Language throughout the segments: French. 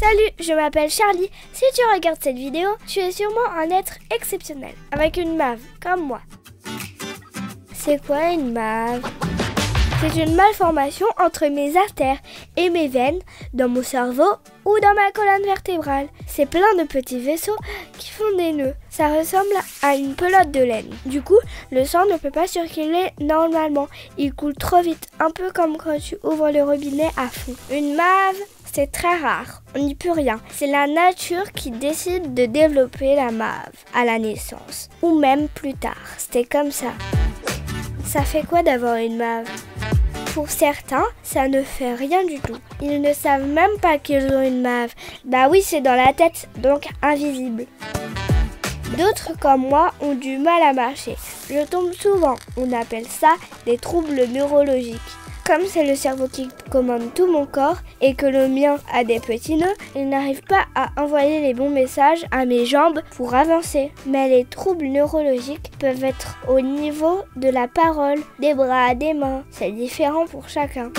Salut, je m'appelle Charlie. Si tu regardes cette vidéo, tu es sûrement un être exceptionnel, avec une MAV, comme moi. C'est quoi une MAV? C'est une malformation entre mes artères et mes veines, dans mon cerveau ou dans ma colonne vertébrale. C'est plein de petits vaisseaux qui font des nœuds. Ça ressemble à une pelote de laine. Du coup, le sang ne peut pas circuler normalement. Il coule trop vite, un peu comme quand tu ouvres le robinet à fond. Une MAV, c'est très rare. On n'y peut rien. C'est la nature qui décide de développer la MAV à la naissance, ou même plus tard. C'était comme ça. Ça fait quoi d'avoir une MAV? Pour certains, ça ne fait rien du tout. Ils ne savent même pas qu'ils ont une MAV. Bah oui, c'est dans la tête, donc invisible. D'autres comme moi ont du mal à marcher. Je tombe souvent. On appelle ça des troubles neurologiques. Comme c'est le cerveau qui commande tout mon corps et que le mien a des petits nœuds, il n'arrive pas à envoyer les bons messages à mes jambes pour avancer. Mais les troubles neurologiques peuvent être au niveau de la parole, des bras, des mains. C'est différent pour chacun.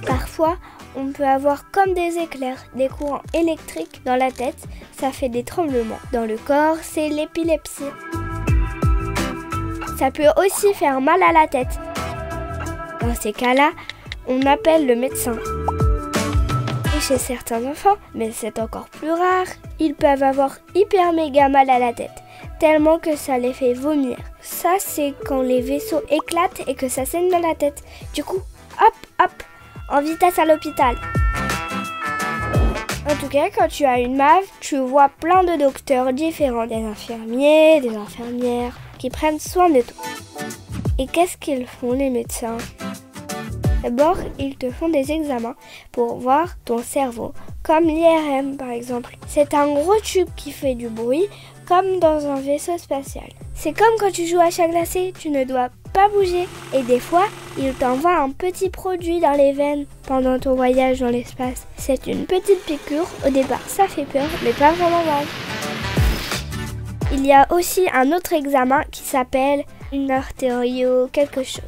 Parfois, on peut avoir comme des éclairs, des courants électriques dans la tête. Ça fait des tremblements. Dans le corps, c'est l'épilepsie. Ça peut aussi faire mal à la tête. Dans ces cas-là, on appelle le médecin. Et chez certains enfants, mais c'est encore plus rare, ils peuvent avoir hyper méga mal à la tête, tellement que ça les fait vomir. Ça, c'est quand les vaisseaux éclatent et que ça saigne dans la tête. Du coup, hop, en vitesse à l'hôpital. En tout cas, quand tu as une MAV, tu vois plein de docteurs différents, des infirmiers, des infirmières, qui prennent soin de toi. Et qu'est-ce qu'ils font les médecins? D'abord, ils te font des examens pour voir ton cerveau, comme l'IRM par exemple. C'est un gros tube qui fait du bruit, comme dans un vaisseau spatial. C'est comme quand tu joues à chat glacé, tu ne dois pas bouger. Et des fois, ils t'envoient un petit produit dans les veines pendant ton voyage dans l'espace. C'est une petite piqûre, au départ ça fait peur, mais pas vraiment mal. Il y a aussi un autre examen qui s'appelle une quelque chose.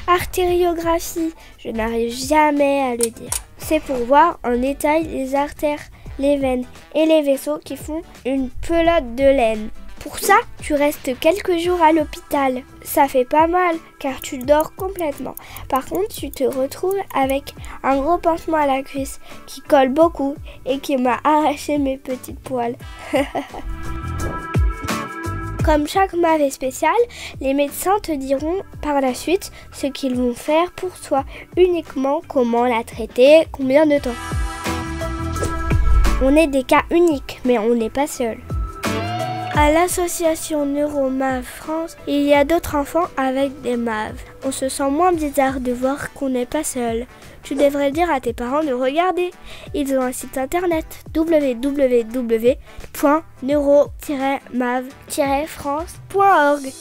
Artériographie, je n'arrive jamais à le dire. C'est pour voir en détail les artères, les veines et les vaisseaux qui font une pelote de laine. Pour ça, tu restes quelques jours à l'hôpital. Ça fait pas mal car tu dors complètement. Par contre, tu te retrouves avec un gros pansement à la cuisse qui colle beaucoup et qui m'a arraché mes petites poils. Comme chaque MAV est spécial, les médecins te diront par la suite ce qu'ils vont faire pour toi, uniquement comment la traiter, combien de temps. On est des cas uniques, mais on n'est pas seul. À l'association NeuroMAV France, il y a d'autres enfants avec des MAV. On se sent moins bizarre de voir qu'on n'est pas seul. Tu devrais dire à tes parents de regarder. Ils ont un site internet www.neuro-mav-france.org.